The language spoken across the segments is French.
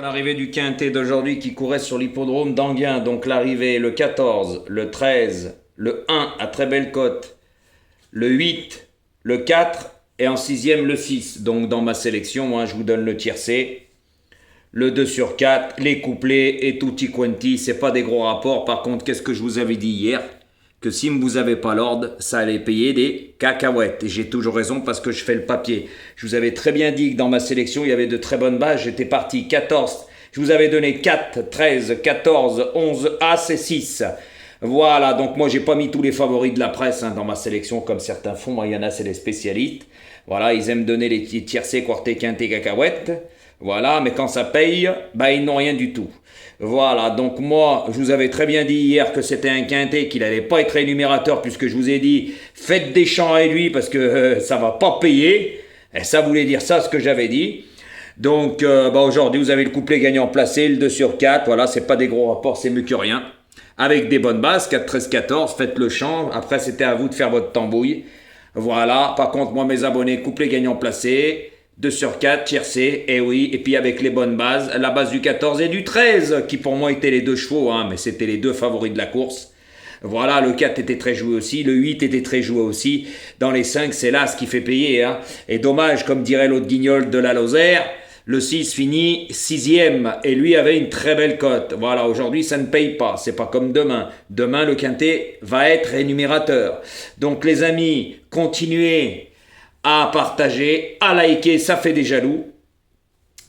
L'arrivée du quintet d'aujourd'hui qui courait sur l'hippodrome d'Anguin. Donc l'arrivée le 14, le 13, le 1 à très belle cote, le 8, le 4 et en sixième le 6. Donc dans ma sélection, moi je vous donne le tiercé, le 2 sur 4, les couplets et tutti quanti. C'est pas des gros rapports. Par contre, qu'est-ce que je vous avais dit hier? Que si vous n'avez pas l'ordre, ça allait payer des cacahuètes. Et j'ai toujours raison parce que je fais le papier. Je vous avais très bien dit que dans ma sélection, il y avait de très bonnes bases. J'étais parti 14. Je vous avais donné 4, 13, 14, 11, As et 6. Voilà, donc moi, j'ai pas mis tous les favoris de la presse dans ma sélection comme certains font. Moi, il y en a, c'est les spécialistes. Voilà, ils aiment donner les tiercés, quartés, quintés, cacahuètes. Voilà, mais quand ça paye, ils n'ont rien du tout. Voilà, donc moi, je vous avais très bien dit hier que c'était un quintet, qu'il n'allait pas être rémunérateur, puisque je vous ai dit, faites des champs à lui, parce que ça va pas payer. Et ça voulait dire ça, ce que j'avais dit. Donc, aujourd'hui, vous avez le couplet gagnant placé, le 2 sur 4. Voilà, c'est pas des gros rapports, c'est mieux que rien. Avec des bonnes bases, 4, 13, 14, faites le champ. Après, c'était à vous de faire votre tambouille. Voilà, par contre, moi, mes abonnés, couplet gagnant placé, 2 sur 4, tiercé, et oui, et puis avec les bonnes bases, la base du 14 et du 13, qui pour moi étaient les deux chevaux, mais c'était les deux favoris de la course. Voilà, le 4 était très joué aussi, le 8 était très joué aussi. Dans les 5, c'est là ce qui fait payer. Et dommage, comme dirait l'autre guignol de la Lozère, le 6 finit 6e, et lui avait une très belle cote. Voilà, aujourd'hui, ça ne paye pas, c'est pas comme demain. Demain, le quintet va être rémunérateur. Donc les amis, continuez à partager, à liker, ça fait des jaloux.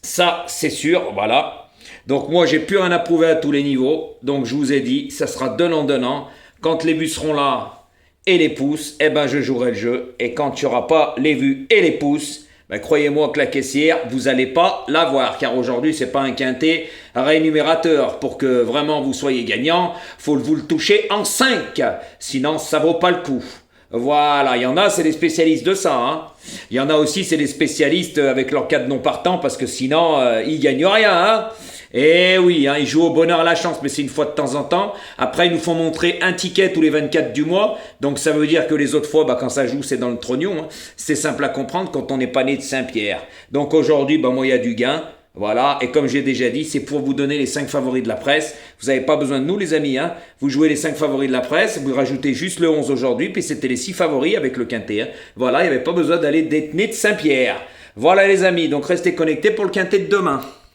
Ça, c'est sûr, voilà. Donc moi, j'ai plus rien à prouver à tous les niveaux. Donc je vous ai dit, ça sera donnant-donnant. Quand les vues seront là et les pouces, je jouerai le jeu. Et quand il n'y aura pas les vues et les pouces, croyez-moi que la caissière, vous n'allez pas l'avoir. Car aujourd'hui, c'est pas un quintet rémunérateur. Pour que vraiment vous soyez gagnant, faut vous le toucher en 5. Sinon, ça vaut pas le coup. Voilà, il y en a, c'est des spécialistes de ça. Il y en a aussi, c'est des spécialistes avec leur cadre non partant parce que sinon, ils gagnent rien. Et oui, ils jouent au bonheur à la chance, mais c'est une fois de temps en temps. Après, ils nous font montrer un ticket tous les 24 du mois. Donc, ça veut dire que les autres fois, quand ça joue, c'est dans le trognon. C'est simple à comprendre quand on n'est pas né de Saint-Pierre. Donc, aujourd'hui, moi, il y a du gain. Voilà, et comme j'ai déjà dit, c'est pour vous donner les 5 favoris de la presse. Vous n'avez pas besoin de nous, les amis. Vous jouez les 5 favoris de la presse, vous rajoutez juste le 11 aujourd'hui, puis c'était les 6 favoris avec le quintet. Voilà, il n'y avait pas besoin d'aller d'être né de Saint-Pierre. Voilà les amis, donc restez connectés pour le quintet de demain.